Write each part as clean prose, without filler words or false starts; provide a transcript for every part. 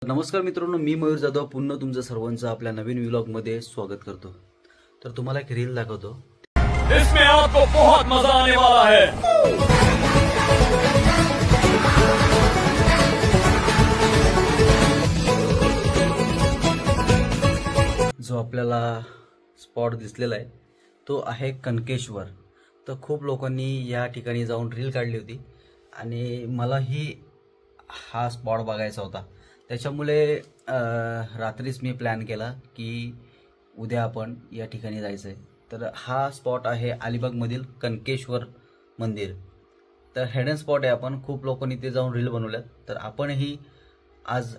नमस्कार मित्रांनो, मी मयूर जाधव पुन्हा तुमचं सर्वांचं आपल्या नवीन व्लॉगमध्ये स्वागत करतो। तर तुम्हाला एक रील दाखवतो, इसमें आपको बहुत मजा आने वाला है। जो आपल्याला स्पॉट दिसलेला आहे तो आहे कनकेश्वर। तर खूप लोकांनी या ठिकाणी जाऊन रील काढली होती आणि मलाही हा स्पॉट बघायचा होता। त्याच्यामुळे रात्रीच मी प्लॅन केला की उद्या आपण या ठिकाणी जायचं आहे। तर हा स्पॉट आहे अलिबागमधील कनकेश्वर मंदिर। तर हेडन स्पॉट आहे, आपण खूप लोकांनी ते जाऊन रील बनवल्यात। तर आपणही आज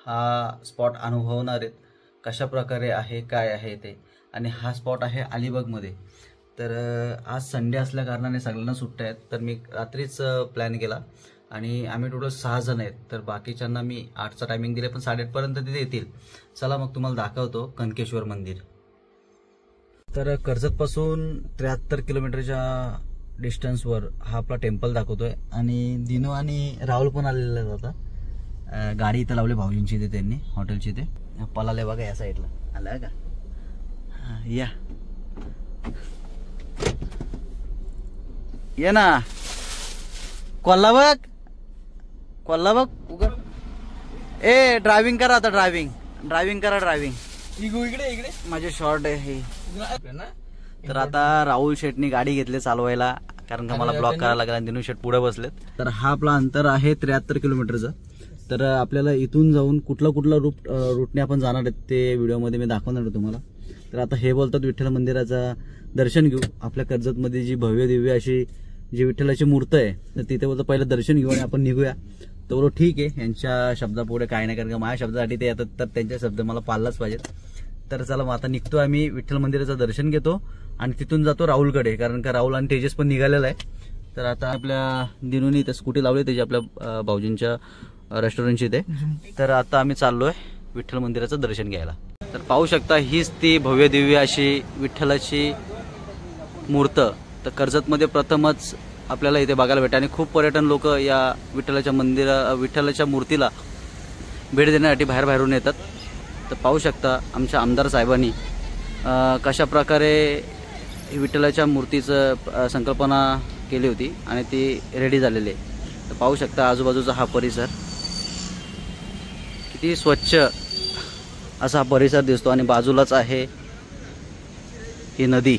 हा स्पॉट अनुभवणार आहेत, कशा प्रकारे आहे, काय आहे ते। आणि हा स्पॉट आहे अलिबागमध्ये। तर आज संडे असल्या कारणाने सगळ्यांना सुट्ट्या आहेत, तर मी रात्रीच प्लॅन केला आणि आम्ही टोटल 6 जण आहेत। तर बाकीच्यांना मी 8चा टायमिंग दिले, पण 8:30 पर्यंत तिथे येतील। चला मग तुम्हाला दाखवतो कनकेश्वर मंदिर। तर कर्जतपासून 73 किलोमीटरच्या डिस्टन्सवर हा आपला टेम्पल दाखवतोय। आणि दिनू आणि राहुल पण आलेले आहेत। आता गाडी इथं लावली भाऊजींची, इथे त्यांनी हॉटेलची इथे पलाले बघा, या साईडला आला का। या ये ना, कोल्हाबग उघड। ए ड्रायव्हिंग करा आता, ड्रायव्हिंग करा। इकडे माझे शॉर्ट आहे हे। तर आता राहुल शेटनी गाडी घेतली चालवायला, कारण का मला ब्लॉक करायला लागला आणि दिनू शेट पुढे बसलेत। तर हा आपला अंतर आहे 73 किलोमीटरचं। तर आपल्याला इथून जाऊन कुठला रूटने आपण जाणार आहेत ते व्हिडिओमध्ये मी दाखवणार आहे तुम्हाला। तर आता हे बोलतात विठ्ठल मंदिराचा दर्शन घेऊ। आपल्या कर्जतमध्ये जी भव्य दिव्य अशी जी विठ्ठलाची मूर्ती आहे, तर तिथे बोलतो पहिलं दर्शन घेऊ आणि आपण निघूया। तर बोलो ठीक आहे, यांच्या शब्दापुढे काय नाही, कारण का माझ्या शब्दासाठी ते येतात, तर त्यांच्या शब्द मला पाळलाच पाहिजेत। तर चला मग आता निघतो आम्ही, विठ्ठल मंदिराचं दर्शन घेतो आणि तिथून जातो राहुलकडे, कारण का राहुल आणि तेजस पण निघालेला आहे। तर आता आपल्या दिनूनी इथे स्कूटी लावली त्याची आपल्या भाऊजींच्या रेस्टॉरंटची इथे। तर आता आम्ही चाललोय विठ्ठल मंदिराचं दर्शन घ्यायला। तर पाहू शकता, हीच ती भव्य दिव्य अशी विठ्ठलाची मूर्त तर कर्जतमध्ये प्रथमच आपल्याला इथे बघायला भेटते। आणि खूप पर्यटन लोक या विठ्ठलाच्या मूर्तीला भेट देण्यासाठी बाहेरून येतात। तर पाहू शकता आमच्या आमदार साहेबांनी कशा प्रकारे विठ्ठलाच्या मूर्तीचं संकल्पना केली होती आणि ती रेडी झालेली आहे। तर पाहू शकता आजूबाजूचा हा परिसर किती स्वच्छ असा हा परिसर दिसतो आणि बाजूलाच आहे ही नदी।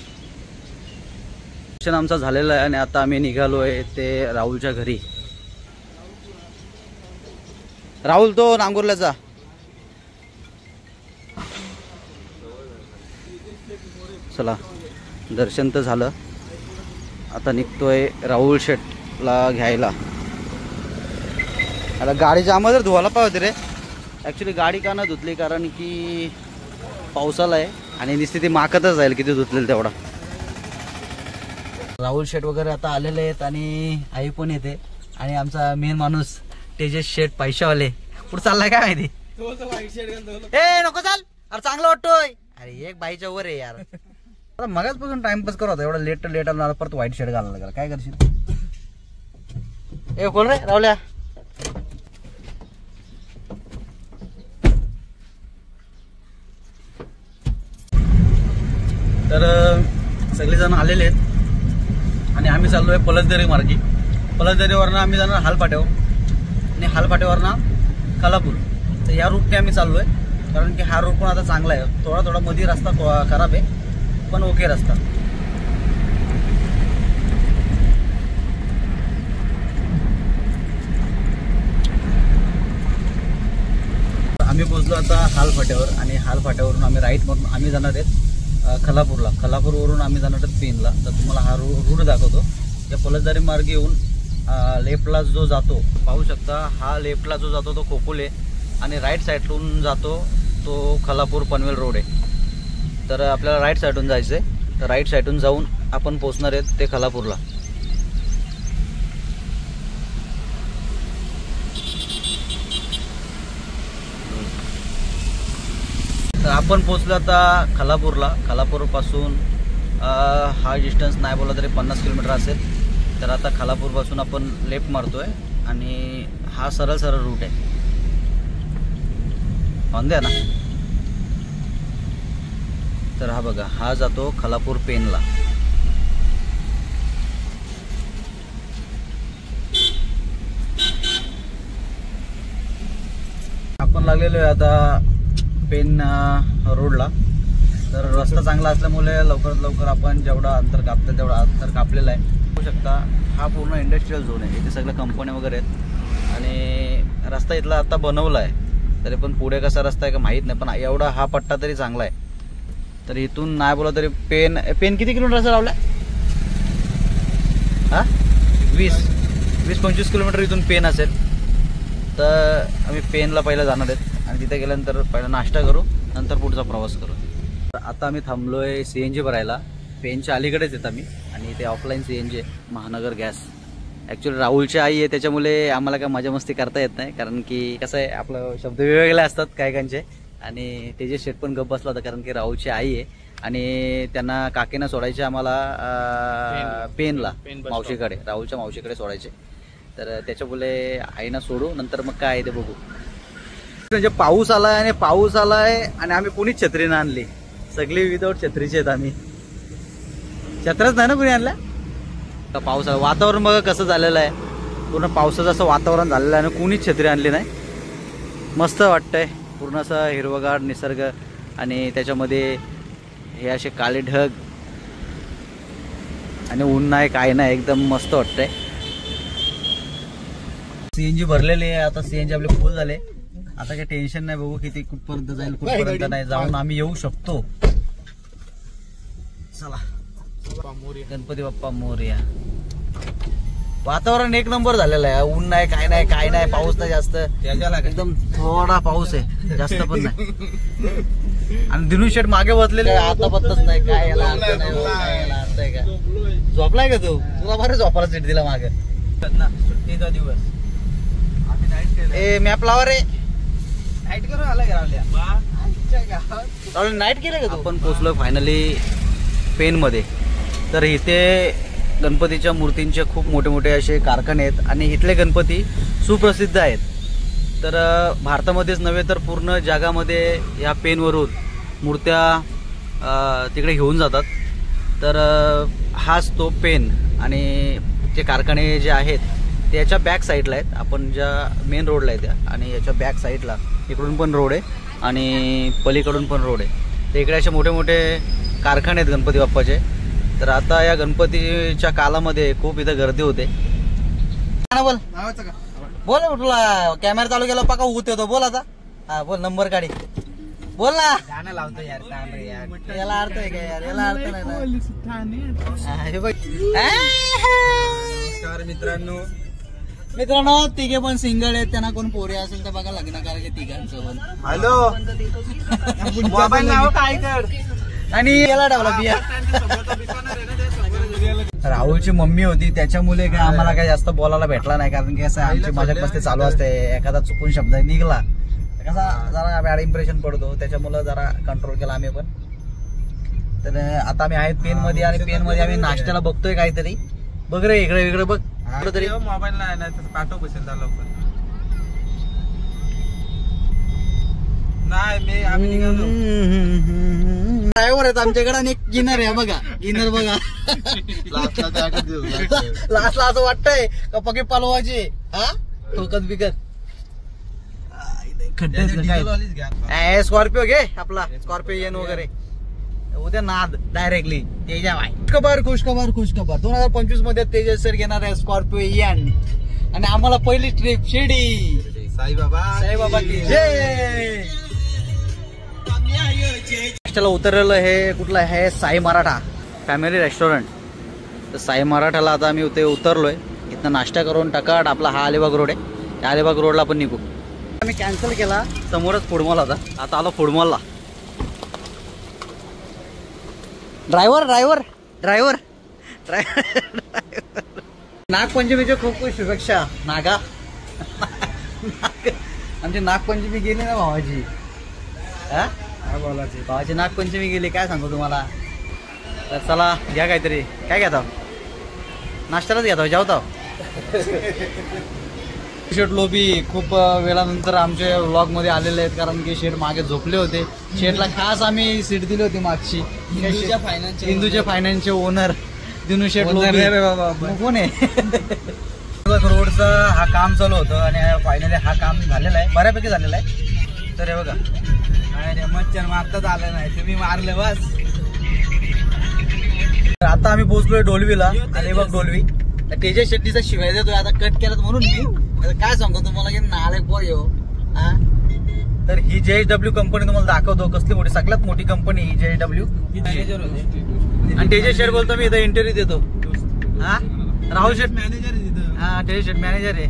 दर्शन आमचा झालेला आहे आणि आता आम्ही निघालोय ते राहुलच्या घरी। राहुल तो नांगुरला जा। चला दर्शन तर झालं, आता निघतोय राहुल शेटला घ्यायला। आता गाडी जामच धुवायला पाहिजे रे। ॲक्च्युली गाडी का ना धुतली, कारण की पावसाला आहे आणि नुसती ती माकतच जाईल किती धुतलेलं तेवढा। राहुल शेट वगैरे आता आलेले आहेत आणि आई पण येते आणि आमचा मेन माणूस तेजस शेट पैशावाले पुढे चाललाय काय माहिती। ए नको चाल, अरे चांगलं वाटतोय। अरे एक बाईच्या वर आहे यार, आता मगाचपासून टाइमपास करत होता, एवढा लेट आला परत व्हाईट शर्ट घालायला लागला, काय करशील। ए कोण रे राहुल्या। तर सगळेजण आलेले आहेत आणि आम्ही चाललोय पलसदरी मार्गी। पलसदरीवरनं आम्ही जाणार हालपाट्यावर आणि हालपाट्यावरनं कलापूर। तर या रूटने आम्ही चाललोय, कारण की हा रूट पण आता चांगला आहे। थोडा मध्ये रस्ता खराब आहे, पण ओके रस्ता। आम्ही पोहोचलो आता हालफाट्यावर आणि हालफाट्यावरून आम्ही राईट मारून आम्ही जाणार आहेत खलापूरला। खलापूरवरून आम्ही जाणार आहोत पेनला। तर तुम्हाला हा रूट दाखवतो। या पलसदारी मार्ग येऊन लेफ्टला जो जातो, पाहू शकता हा लेफ्टला जो जातो तो खोपोले आणि राईट साईडून जातो तो खलापूर पनवेल रोड आहे। तर आपल्याला राईट साईडून जायचं आहे। तर राईट साईडून जाऊन आपण पोहोचणार आहेत ते खलापूरला। तर आपण पोहोचलो आता खलापूरला। खलापूरपासून हा डिस्टन्स नाही बोला तरी 50 किलोमीटर असेल। तर आता खालापूरपासून आपण लेफ्ट मारतोय आणि हा सरळ रूट आहे। द्या ना. तर हा बघा, हा जातो खालापूर पेनला. आपण लागलेलो आहे आता पेन रोडला. तर रस्ता चांगला असल्यामुळे लवकरात लवकर आपण जेवढा अंतर कापतं तेवढा अंतर कापलेलं आहे. बघू शकता हा पूर्ण इंडस्ट्रियल झोन आहे. इथे सगळ्या कंपन्या वगैरे आहेत आणि रस्ता इथला आता बनवला आहे. तरी पण पुढे कसा रस्ता आहे का माहीत नाही, पण एवढा हा पट्टा तरी चांगला आहे. तर इथून नाही बोला तरी पेन किती किलोमीटर लावला? हा 20-25 किलोमीटर इथून पेन असेल. तर आम्ही पेनला पहिला जाणार आहेत आणि तिथे गेल्यानंतर पहिला नाश्ता करू, नंतर पुढचा प्रवास करू. आता आम्ही थांबलोय CNG भरायला. पेनच्या अलीकडेच येत आम्ही आणि ते ऑफलाईन CNG आहे, महानगर गॅस. ॲक्च्युली राहुलची आई आहे त्याच्यामुळे आम्हाला काय मजा मस्ती करता येत नाही, कारण की कसं आहे आपलं शब्द वेगवेगळे असतात काहीकांचे. आणि त्याचे शेट पण गप्प बसला होता कारण की राहुलची आई आहे आणि त्यांना काकीना सोडायचे आम्हाला पेनला, मावशीकडे, राहुलच्या मावशीकडे सोडायचे. तर त्याच्यामुळे आईना सोडू, नंतर मग काय ते बघू. म्हणजे पाऊस आलाय आणि आम्ही कुणीच छत्री ना आणली. सगळी विदाऊट छत्रीचे आहेत आम्ही. छत्रच नाही ना कुणी आणल्या. पावसाळा वातावरण बघा कसं झालेलं आहे. पूर्ण पावसाचं असं वातावरण झालेलं आहे आणि कुणीच छत्री आणली नाही. मस्त वाटतंय. पूर्ण असं हिरवगार निसर्ग आणि त्याच्यामध्ये हे असे काळे ढग आणि ऊन नाही काय नाही, एकदम मस्त वाटतंय. CNG भरलेले आहे. आता CNG आपले फुल झाले. आता काही टेन्शन नाही. बघू किती कुठपर्यंत जाईल कुठपर्यंत नाही. जाऊन आम्ही येऊ शकतो. चला, गणपती बाप्पा मोरया. वातावरण एक नंबर झालेलं आहे. ऊन नाही काय नाही पाऊस नाही जास्त, एकदम थोडा पाऊस आहे, जास्त पण नाही. आणि दिनू शेट मागे बसलेले, आता पत्ताच नाही. काय याला अर्थ आहे का? झोपलाय का तू? तुला बरं झोपायला सीट दिला मागे. सुट्टीचा दिवस मॅप लावा रे. नाईट करून आला नाईट केलं का? आपण पोचलो फायनली पेन मध्ये. तर इथे गणपतीच्या मूर्तींचे खूप मोठे मोठे असे कारखाने आहेत आणि इथले गणपती सुप्रसिद्ध आहेत. तर भारतामध्येच नव्हे तर पूर्ण जगामध्ये या पेनवरून मूर्त्या तिकडे घेऊन जातात. तर हाच तो पेन आणि ते कारखाने जे आहेत ते याच्या बॅक साईडला आहेत. आपण ज्या मेन रोडला आहे त्या, आणि याच्या बॅक साईडला इकडून पण रोड आहे आणि पलीकडून पण रोड आहे. तर इकडे असे मोठे मोठे कारखाने आहेत गणपती बाप्पाचे. तर आता या गणपतीच्या कालामध्ये खूप इथं गर्दी होते. बोल बोल, तुला कॅमेरा चालू केला पका उगत होतो. बोल आता. हा बोल, नंबर काढी बोल ना. गाणं लावतो यार, याला अर्थ आहे का यार? याला अर्थ नाही. नमस्कार मित्रांनो, तिघे पण सिंगल आहेत. त्यांना कोण पोरे असेल तर बघा लग्न करायचे तिघांसोबत. हॅलो, मोबाईल नाव काय कर आणि याला ठेवला बिया. राहुलची मम्मी होती त्याच्यामुळे काय आम्हाला काय जास्त बोलायला भेटला नाही, कारण की असं आमची मजाक मस्ती चालू असते. एखादा चुकून शब्द निघला कसा जरा बॅड इम्प्रेशन पडतो, त्याच्यामुळे जरा कंट्रोल केला आम्ही पण. तर आता आम्ही आहेत पेन मध्ये आणि पेन मध्ये आम्ही नाश्त्याला बघतोय काहीतरी. बघ रे इकडे इकडे बघ तरी. मोबाईल नाही पाठव बसेल लवकर. ड्रायव्हर आहेत आमच्याकडे आणि एक गिनर आहे बघा. गिनर बघा लास्टला असं वाटतंय का पके पालवाची. हा ठोकत बिकत खड्डे. स्कॉर्पिओ घे आपला, स्कॉर्पिओ येन वगैरे उद्या नाद डायरेक्टली. तेजा भाई खुशखबर 2025 मध्ये तेजस सर घेणार आहे स्कॉर्पिओ येन. आणि आम्हाला पहिली ट्रिप शिर्डी साईबाबा की जय. नाश्त्याला उतरलेलं हे कुठलं आहे? Sai Maratha family restaurant. तर साई मराठाला आता आम्ही इथे उतरलोय. इथं नाश्ता करून टकाट आपला हा अलिबाग रोड आहे, त्या अलिबाग रोडला आपण निघू. आम्ही कॅन्सल केला, समोरच फूड मॉल होता. आता आलो फूड मॉलला. ड्रायव्हर नागपंचमीच्या खूप खूप शुभेच्छा. नागा आमची नागपंचमी गेली ना भावाची. हा भावाची नागपंचमी गेली, काय सांगू तुम्हाला. तर चला घ्या काहीतरी. काय घेता? नाश्त्यालाच घेतो, जेवतो. शेट लोबी खूप वेळानंतर आमच्या व्लॉग मध्ये आलेले आहेत, कारण की शेट मागे झोपले होते. शेटला खास आम्ही सीट दिली होती मागची. हिंदूच्या फायनान्सचे ओनर दिनू शेट लोबी. कोण आहे? रोडचा हा काम चालू होतं आणि फायनली हा काम झालेला आहे, बऱ्यापैकी झालेला आहे. तर हे बघा, मच्छर मारताच आलं नाही, तुम्ही मारले बस. आता आम्ही पोहोचलोय डोलवीला. आणि बघ डोलवी तेजस शेट्टीचा शिवाय देतोय. आता कट केलं म्हणून मी आता काय सांगतो तुम्हाला की नाले पोर येऊ. तर ही JSW कंपनी तुम्हाला दाखवतो, कसली मोठी, सगळ्यात मोठी कंपनी ही JSW. आणि तेजस शेट बोलतो मी इथं इंटरव्ह्यू देतो. हा राहुल शेट मॅनेजर. हा तेजस शेट मॅनेजर आहे.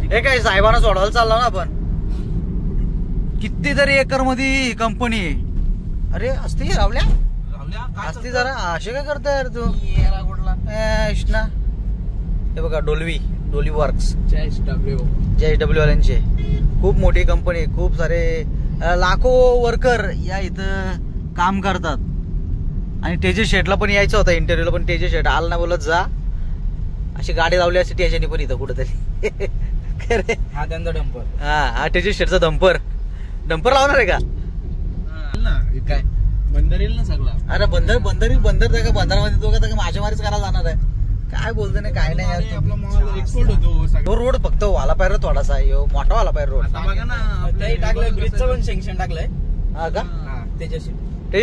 हे काय साहेबांना सोडवायला चालला ना आपण. कितीतरी एकर मध्ये ही कंपनी आहे. अरे असते रावल्या असती जरा असे काय करताय यार तू कृष्णा. हे बघा डोलवी वर्क्स JSW वाल्यांचे खूप मोठी कंपनी, खूप सारे लाखो वर्कर या इथं काम करतात. आणि तेजस शेटला पण यायचं होतं इंटरव्ह्यूला, पण तेजस शेट आला ना, बोलत जा. अशी गाडी लावली असते त्याच्याने पण इथं कुठेतरी. हा त्यांचा डंपर. हा तेजस शेटचा डंपर लावणार आहे का? काय बंदर येईल ना सगळा. अरे बंदर त्या का बंदरामध्ये तो का मासेमारीच करायला जाणार आहे. काय बोलतो नाही काय नाही यार. आपला माल एक्सपोर्ट होतो. तो रोड फक्त वाला पाहिजे थोडासा आहे, मोठा वाला पाहिजे रोड. बघा ना, टाकलंय ब्रिजचं पण सेंक्शन टाकलंय. हा का? तेजस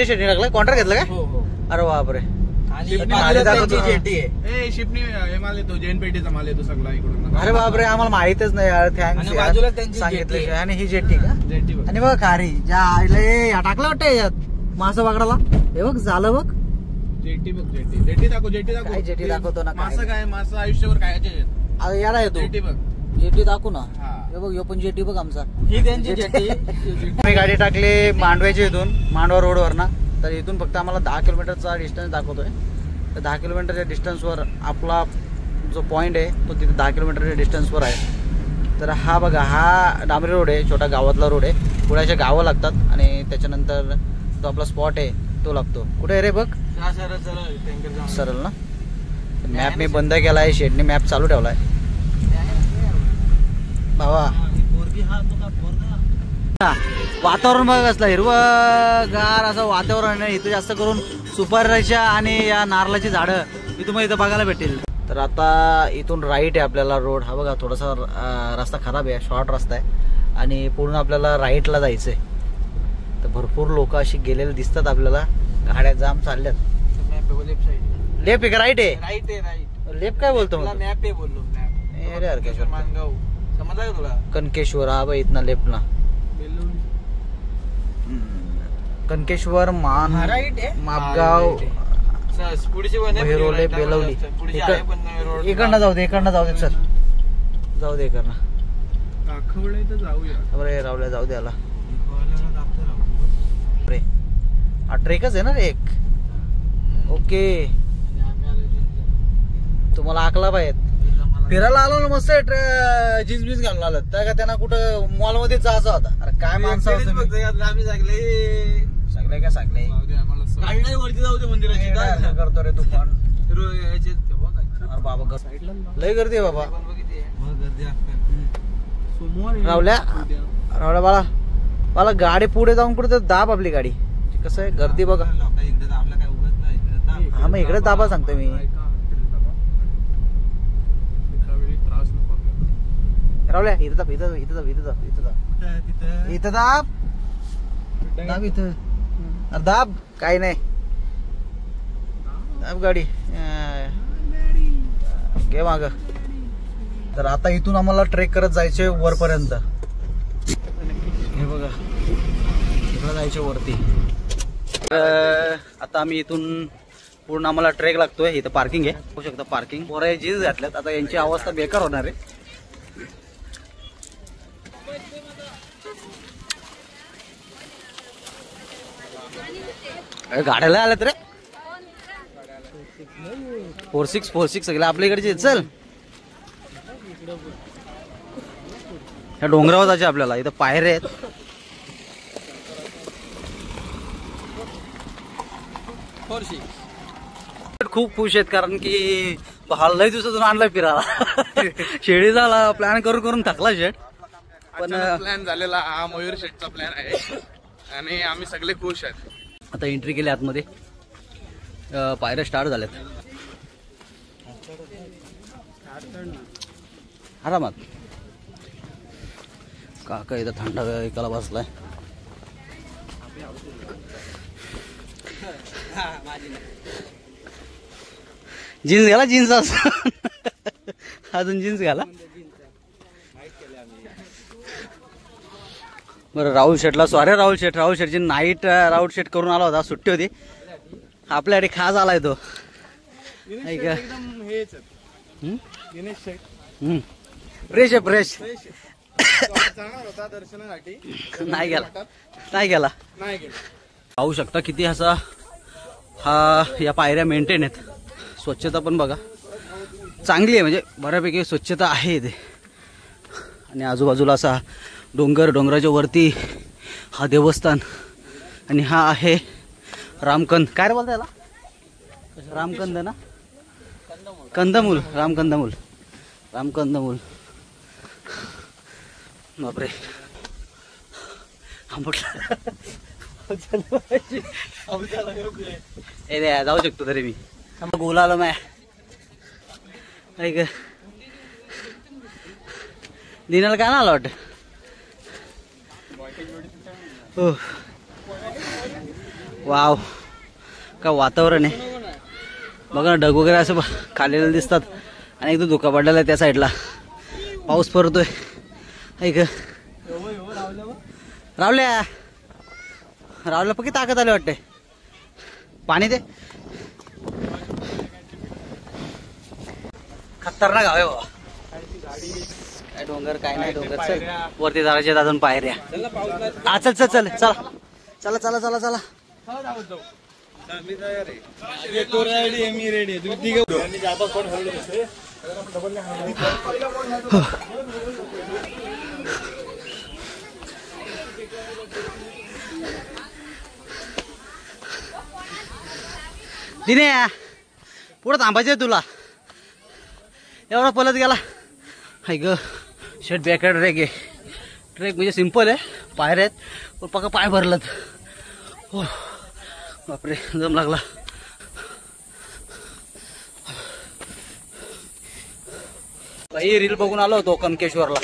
शेट्टी टाकलाय, कॉन्ट्रॅक्ट घेतलं काय? हो. अरे बापरे. आणि शिपणी माल येतो, जैन पेटीचा माल येतो सगळा इकडून. अरे बापरे, आम्हाला माहितच नाही यार. बाजूला त्यांची सांगितलं. आणि ही जेट्टी का? जेटी बघ. आणि बघ खारी ज्या आईला टाकलं वाटतं याच्यात मासा पकडाला. हे बघ झालं बघ. जेटी बघ, जेटी दाखव. काय जेटी दाखवतो ना? मासा काय, मासा आयुष्यभर काय याला येतो जेटी बघ. जेटी दाखवू ना. हा. हे बघ, पण जेटी बघ आमचा. ही त्यांची जेटी. मी गाडी टाकली मांडव्याच्या इथून, मांडवा रोडवर ना. तर इथून फक्त आम्हाला 10 किलोमीटरचा डिस्टन्स दाखवतोय. तर 10 किलोमीटरच्या डिस्टन्सवर आपला जो पॉईंट आहे तो तिथे 10 किलोमीटरच्या डिस्टन्सवर आहे. तर हा बघा, हा डांबरी रोड आहे, छोटा गावातला रोड आहे. पुण्याच्या गावं लागतात आणि त्याच्यानंतर जो आपला स्पॉट आहे तो लागतो. कुठे आहे रे बघ? सरळ ना. मॅप मी बंद केला आहे, शेडने मॅप चालू ठेवला आहे बाबा. वातावरण बघा कसलं हिरवगार असं वातावरण आहे इथं. जास्त करून सुपारीच्या आणि या नारळाची झाडं ही तुम्हाला इथं बघायला भेटेल. तर आता इथून राईट आहे आपल्याला रोड. हा बघा, थोडासा रस्ता खराब आहे, शॉर्ट रस्ता आहे आणि पूर्ण आपल्याला राईटला जायचंय. तर भरपूर लोक अशी गेलेले दिसतात आपल्याला, गाड्या जाम चालल्यात. लेफ्ट आहे का राईट आहे? राईट आहे. लेफ्ट काय बोलतो मग? मॅप आहे बोललो. मॅप मानगाव समजला का तुला? कनकेश्वर. हा बाई इथना लेफ्ट ना. कनकेश्वर, मापगाव, भैरोले, बेलवली. इकडनं जाऊ दे, चल जाऊ दे इकडनं. बरं रावल्या जाऊ दे. आला हा ट्रेकच आहे ना रे एक. ओके, तुम्हाला आकला पाहिजे. फिरायला आलो ना मस्त. जीन्स बीन्स घालून आलं तर का त्यांना कुठं मॉल मध्ये जायचं होता. अरे काय माणसं आम्ही सगळे काय सगळे वरती जाऊ दे मंदिराची. करतो रे तू पण. अरे बाबा लय गर्दी आहे बाबा. रावल्या बाळा गाडी पुढे जाऊन कुठे दाब आपली गाडी. कसं आहे गर्दी बघा. हा मग इकडे दाबा सांगतो मी. रावल्या इथं दाब, इथं दाब. काही नाही, दाब गाडी घे माग. तर आता इथून आम्हाला ट्रेक करत जायचे वरपर्यंत. हे बघा इकडे जायचे वरती. आता आम्ही इथून पूर्ण आम्हाला ट्रेक लागतोय. इथं पार्किंग आहे, होऊ शकतं पार्किंग. पोरं जीन्स घातल्यात, आता यांची अवस्था बेकार होणार आहे. गाड्याला आल्यात रे. 4646 सगळे आपल्या इकडचे. चल ह्या डोंगरावर जायचे आपल्याला. इथं पायऱ्या आहेत. खूप खुश आहेत कारण की लय दिवसातून आणलाय फिरायला. शेळी झाला प्लॅन करून थकला शेट. पण प्लॅन झालेला हा मयूर शेटचा प्लॅन आहे आणि आम्ही सगळे खुश आहेत. आता एंट्री केली आतमध्ये. पायऱ्या स्टार्ट झाल्यात आरामात. काका इथं थंड एकाला बसलाय. जीन्स घाला जीन्स अजून जीन्स घाला. बरं राहुल शेटला सॉरी राहुल शेटची नाईट राऊट शेट करून आला होता. सुट्टी होती आपल्याकडे खास आलाय तो. फ्रेश दर्शनासाठी नाही गेला. पाहू शकता किती असा या पायऱ्या मेंटेन आहेत. स्वच्छता पण बघा चांगली आहे, म्हणजे बऱ्यापैकी स्वच्छता आहे इथे. आणि आजूबाजूला असा डोंगराच्या वरती हा देवस्थान. आणि हा आहे रामकंद. काय रे बोलता याला? रामकंद ना, कंदमूल. रामकंदमूल. बापरे जाऊ शकतो तरी मी बोलालो मैं. दिनाला काय ना आला वाटत. वाव का वातावरण आहे बघा ना. ढग वगैरे असं खालेलं दिसतात आणि एकदम धुका पडलेला आहे त्या साईडला. पाऊस पडतोय. रावल्या पक्की ताकद आली वाटते. पाणी दे. खतरनाक गाव आहे बाबा. काय डोंगर काय नाही डोंगर. चल वरती जायचे अजून पायऱ्या. हा चल चल चल चला चला चला चला चला. तो रेडी आहे मी रेडी आहे. तुम्ही तिघ दिने पुढं थांबायचंय तुला. एवढा पलत गेला. हाय ग शेट बॅकअप ट्रेक म्हणजे सिंपल आहे. पायऱ्या आहेत पण पक्का पाय भरलत. हो बापरे जम लागला. ही रील बघून आलो होतो कनकेश्वरला.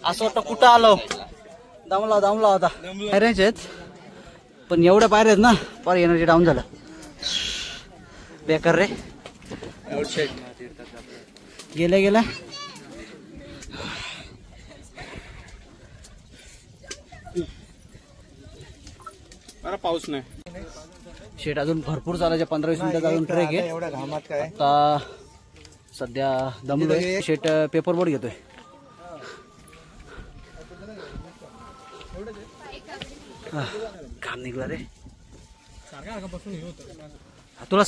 असं वाटतं कुठं आलो. दमला होता. पायऱ्याच आहेत पण एवढ्या पायऱ्या आहेत ना फार एनर्जी डाऊन झालं. बेकार रे. गेल्या पाऊस नाही. शेट अजून भरपूर चालायचे. 15-20 मिनिटात अजून ट्रेक आहे. एवढ्या घामात काय आता सध्या दमलोय. शेट पेपर बोर्ड घेतोय. काम निघला रे. तुला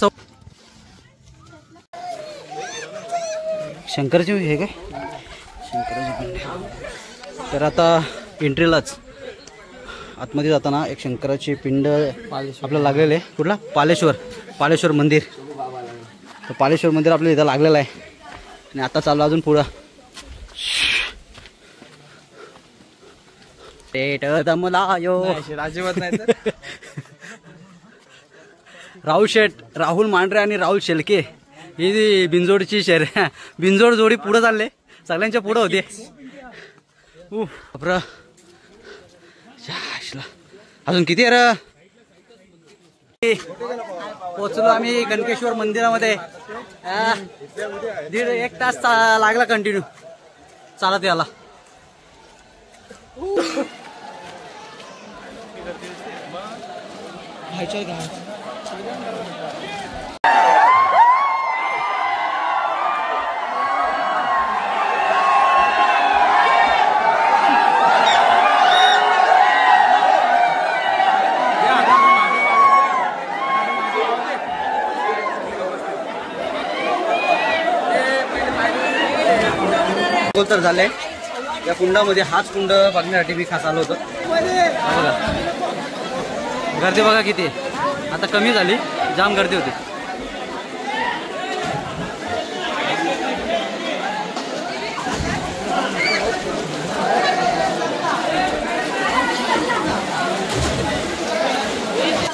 शंकरची हे काय शंकराची पिंड. तर आता एंट्रीलाच आतमध्ये जाताना एक शंकराची पिंड आपल्याला लागलेलं आहे. कुठला? पालेश्वर मंदिर. तर पालेश्वर मंदिर आपल्या इथं लागलेलं आहे. आणि आता चालू अजून पुढं. अजिबात नाही. राहुल मांढरे आणि राहुल शेलके ही बिंजोडची बिंजोड जोडी पुढे चालले. सगळ्यांच्या पुढे होते. अजून किती आहे रे. पोचलो आम्ही कनकेश्वर मंदिरामध्ये. 1.5 तास लागला कंटिन्यू चालत याला. तर झालंय. या कुंडामध्ये हाच कुंड बघण्यासाठी मी खास आलो होतो. बघा गर्दी बघा किती. आता कमी झाली. जाम गर्दी होती.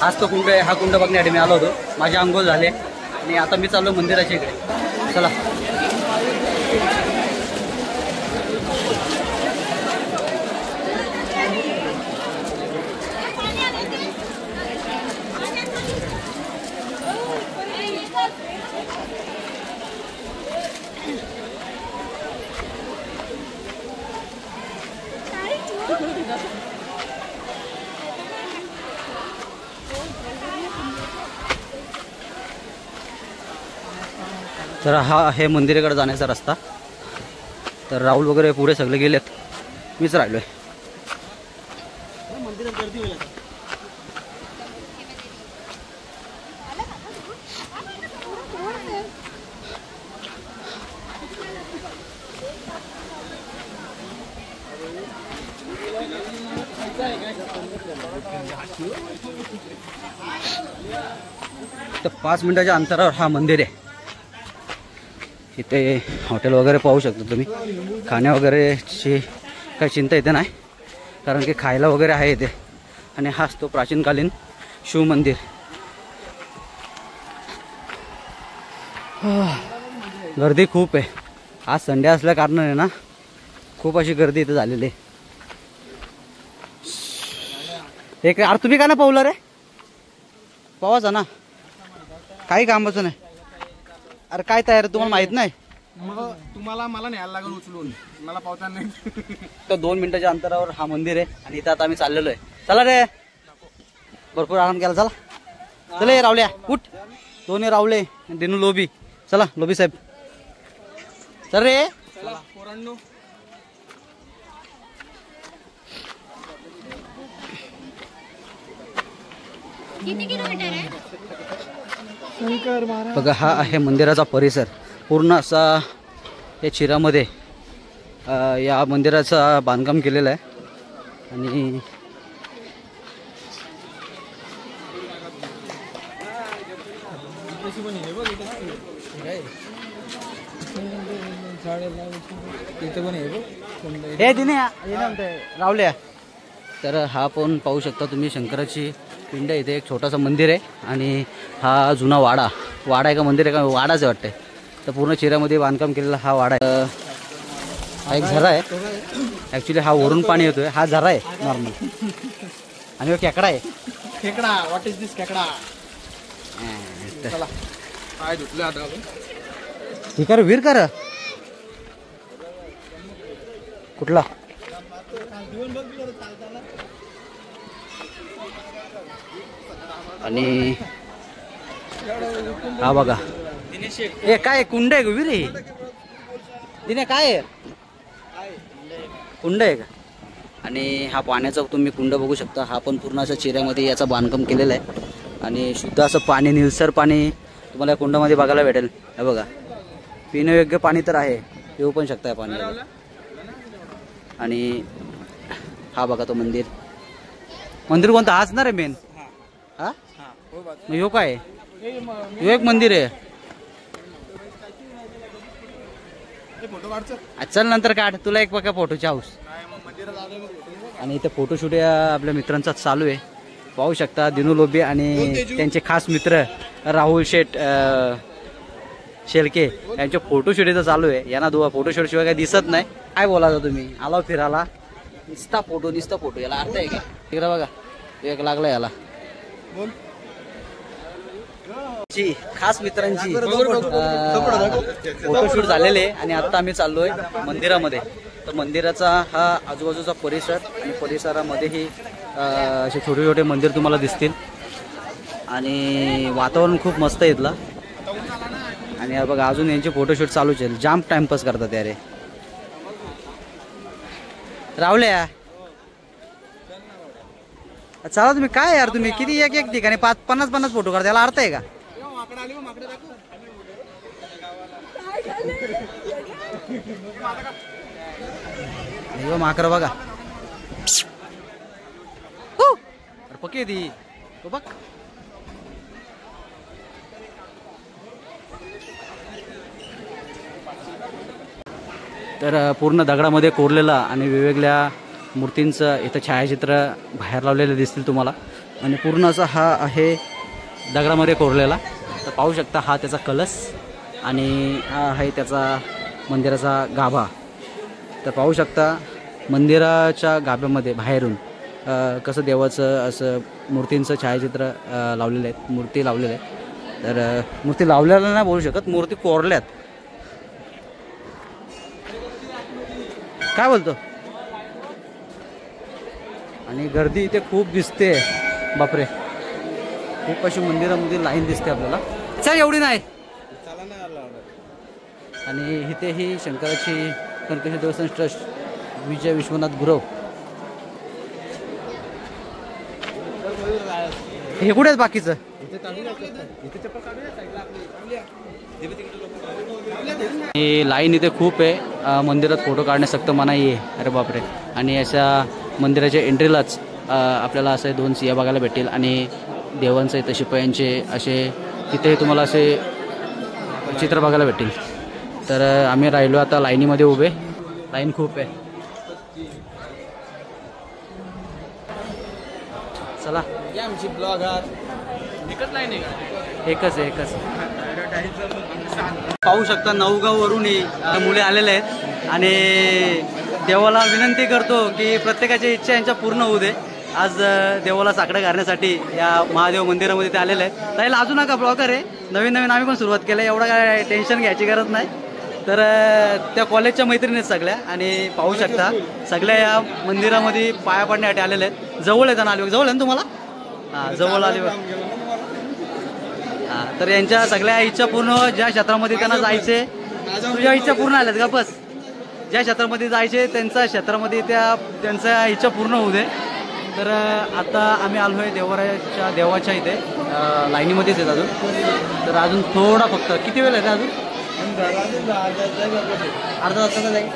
हाच तो कुंड आहे. हा कुंड बघण्यासाठी मी आलो होतो. माझे अंघोळ झाले आणि आता मी चाललो मंदिराच्या इकडे. चला. तर हा आहे मंदिराकडे जाण्याचा रस्ता. तर राहुल वगैरे पुढे सगळे गेलेत, मीच राहिलोय. मंदिरात गर्दी होईल. तर 5 मिनिटाच्या अंतरावर हा मंदिर आहे. इथे हॉटेल वगैरे पाहू शकता तुम्ही. खाण्या वगैरेची काही चिंता इथे नाही, कारण की खायला वगैरे आहे इथे. आणि हाच तो प्राचीनकालीन शिव मंदिर. गर्दी खूप आहे. आज संडे असल्या कारणाने ना खूप अशी गर्दी इथे झालेली आहे. एक अरे तुम्ही का ना पावलं रे? पावाचा ना, काही कामाचं नाही. अरे काय तयार तुम्हाला माहित नाही? तुम्हाला मला न्यायला लागेल उचलून, मला पावता नाही. तर 2 मिनिटाच्या अंतरावर हा मंदिर आहे आणि इथं आता आम्ही चाललेलो आहे. चला रे, भरपूर आराम केला. चला चला रावल्या उठ. दोन्ही रावले दिनू लोबी. चला लोबी साहेब चल रे. बघा हा आहे मंदिराचा परिसर. पूर्ण असा या चिरामध्ये या मंदिराचं बांधकाम केलेलं आहे. आणि हे दिने रावल्या. तर हा पण पाहू शकता तुम्ही शंकराची पिंड. इथे एक छोटासा मंदिर आहे आणि हा जुना वाडा आहे का मंदिर आहे का वाडाच आहे वाटतंय. तर पूर्ण चिऱ्यामध्ये बांधकाम केलेला हा वाडा आहे. हा एक झरा आहे. ॲक्च्युली हा वरून पाणी येतोय. हा झरा आहे नॉर्मल. आणि हा खेकडा आहे. खेकडा. व्हॉट इज दिस खेकडा? काय धुतले आता ठीक आहे वीर कर कुठला? आणि हा बघा हे काय कुंड आहे वीर हे दिने काय आहे? कुंड आहे का? आणि हा पाण्याचा तुम्ही कुंड बघू शकता. हा पण पूर्ण असं चिऱ्यामध्ये याचं बांधकाम केलेलं आहे. आणि शुद्ध असं पाणी, निळसर पाणी तुम्हाला या कुंडामध्ये बघायला भेटेल. हे बघा पिण्यायोग्य पाणी तर आहे, पिऊ पण शकता या पाणी. आणि हा बघा तो मंदिर कोणता? हाच ना रे मेन. हा ह्यो काय? ह्यो एक मंदिर आहे. चल नंतर काढ, तुला एक बघा फोटोची हाऊस. आणि इथे फोटोशूट या आपल्या मित्रांचा चालू आहे. पाहू शकता दिनू लोबी आणि त्यांचे खास मित्र राहुल शेठ शेळके यांचे फोटोशूट इथं चालू आहे. यांना फोटोशूट शिवाय काही दिसत नाही. काय बोलायचं तुम्ही? आला फिरायला निस्ता फोटो याला अर्थ आहे का? तिकडे बघा एक लागला याला. खास मित्रांची फोटोशूट झालेले आणि आता आम्ही चाललोय मंदिरामध्ये. तर मंदिराचा हा आजूबाजूचा परिसर आणि परिसरामध्येही असे छोटे छोटे मंदिर तुम्हाला दिसतील. आणि वातावरण खूप मस्त आहे इथला. आणि बघा अजून यांचे फोटोशूट चालूच आहे. जाम टाइमपास करतात यारे. रावल्या चला तुम्ही काय यार, तुम्ही किती एक ठिकाणी 50-50 फोटो काढता, याला अर्थ आहे का? माकर बघा पक्की ती बघ. तर पूर्ण दगडामध्ये कोरलेला आणि वेगवेगळ्या मूर्तींचं इथं छायाचित्र बाहेर लावलेले दिसतील तुम्हाला. आणि पूर्ण असा हा आहे दगडामध्ये कोरलेला. तर पाहू शकता हा त्याचा कलश आणि हा आहे त्याचा मंदिराचा गाभा. तर पाहू शकता मंदिराच्या गाभ्यामध्ये बाहेरून कसं देवाचं असं मूर्तींचं छायाचित्र लावलेलं आहेत, मूर्ती लावलेल्या आहेत. तर मूर्ती लावलेल्या नाही बोलू शकत, मूर्ती कोरल्यात. काय बोलतो. आणि गर्दी इथे खूप दिसते, बापरे खूप अशी मंदिरामध्ये लाईन दिसते आपल्याला. चल एवढी नाही. आणि इथे ही शंकराची कनकेश्वर देवस्थान ट्रस्ट विजय विश्वनाथ गुरव हे कुठे आहेत बाकीचं. लाईन इथे खूप आहे. मंदिरात फोटो काढणे सक्त मनाई आहे. अरे बापरे. आणि अशा मंदिराच्या एंट्रीलाच आपल्याला असे 2 सिंह बघायला भेटतील आणि देवांचे इथे शिपायांचे असे तिथे तुम्हाला असे चित्र बघायला भेटतील. तर आम्ही राहिलो आता लाईनीमध्ये उभे. लाईन खूप आहे. चला आमची ब्लॉगर एकच लाईन आहे. एकच पाहू शकता नवगाववरून मुले आलेले आहेत आणि देवाला विनंती करतो की प्रत्येकाची इच्छा यांच्या पूर्ण होऊ दे. आज देवाला साकडं घालण्यासाठी या महादेव मंदिरामध्ये ते आलेले आहेत. त्याला अजून नका ब्लॉगर आहे, नवीन अजून पण सुरुवात केलं. एवढं काय टेन्शन घ्यायची गरज नाही. तर त्या कॉलेजच्या मैत्रिणी आहेत सगळ्या आणि पाहू शकता सगळ्या या मंदिरामध्ये पाया पडण्यासाठी आलेले आहेत. जवळ आहे त्यांना आले, जवळ आहे ना तुम्हाला. हां जवळ आले. हां तर यांच्या सगळ्या इच्छा पूर्ण, ज्या क्षेत्रामध्ये त्यांना जायचे तुझ्या इच्छा पूर्ण आल्यात का. बस ज्या क्षेत्रामध्ये जायचे त्यांच्या क्षेत्रामध्ये त्यांच्या इच्छा पूर्ण होऊ दे. तर आता आम्ही आलो आहे देवाच्या इथे लाईनीमध्येच आहेत अजून. तर अजून थोडा फक्त किती वेळ आहे अजून. अर्धा तासाचा जाईल.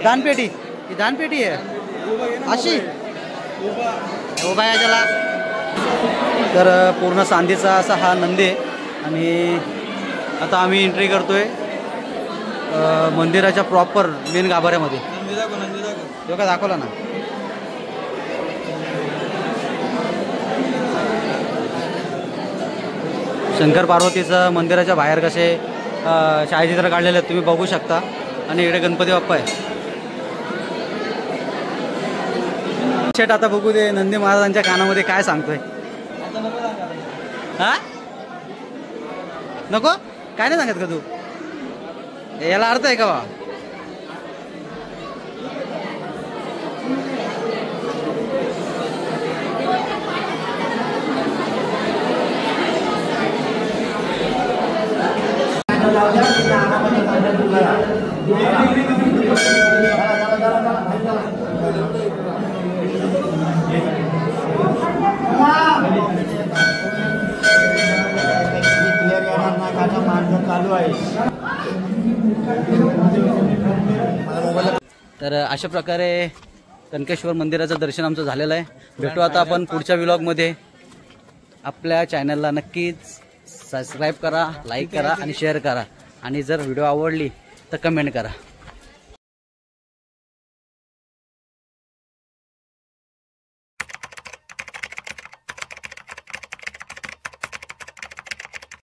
दानपेटी ही दानपेटी आहे अशी उभा आहे त्याला. तर पूर्ण चांदीचा असा हा नंदी आहे आणि आता आम्ही एंट्री करतोय मंदिराच्या प्रॉपर मेन गाभाऱ्यामध्ये. तो का दाखवला ना. शंकर पार्वतीचं मंदिराच्या बाहेर कसे छायाचित्र काढलेले आहेत तुम्ही बघू शकता. आणि इकडे गणपती बाप्पा आहे. शेट आता बघू दे नंदी महाराजांच्या कानामध्ये काय सांगतोय. हा नको काय नाही सांगत का तू. याला अर्थ आहे का बा. तर अशा प्रकारे कनकेश्वर मंदिराचं दर्शन आमचं झालेलं आहे. भेटू आता आपण पुढच्या व्लॉगमध्ये. आपल्या चॅनलला नक्कीच सबस्क्राईब करा, लाईक करा आणि शेअर करा. आणि जर व्हिडिओ आवडली तर कमेंट करा.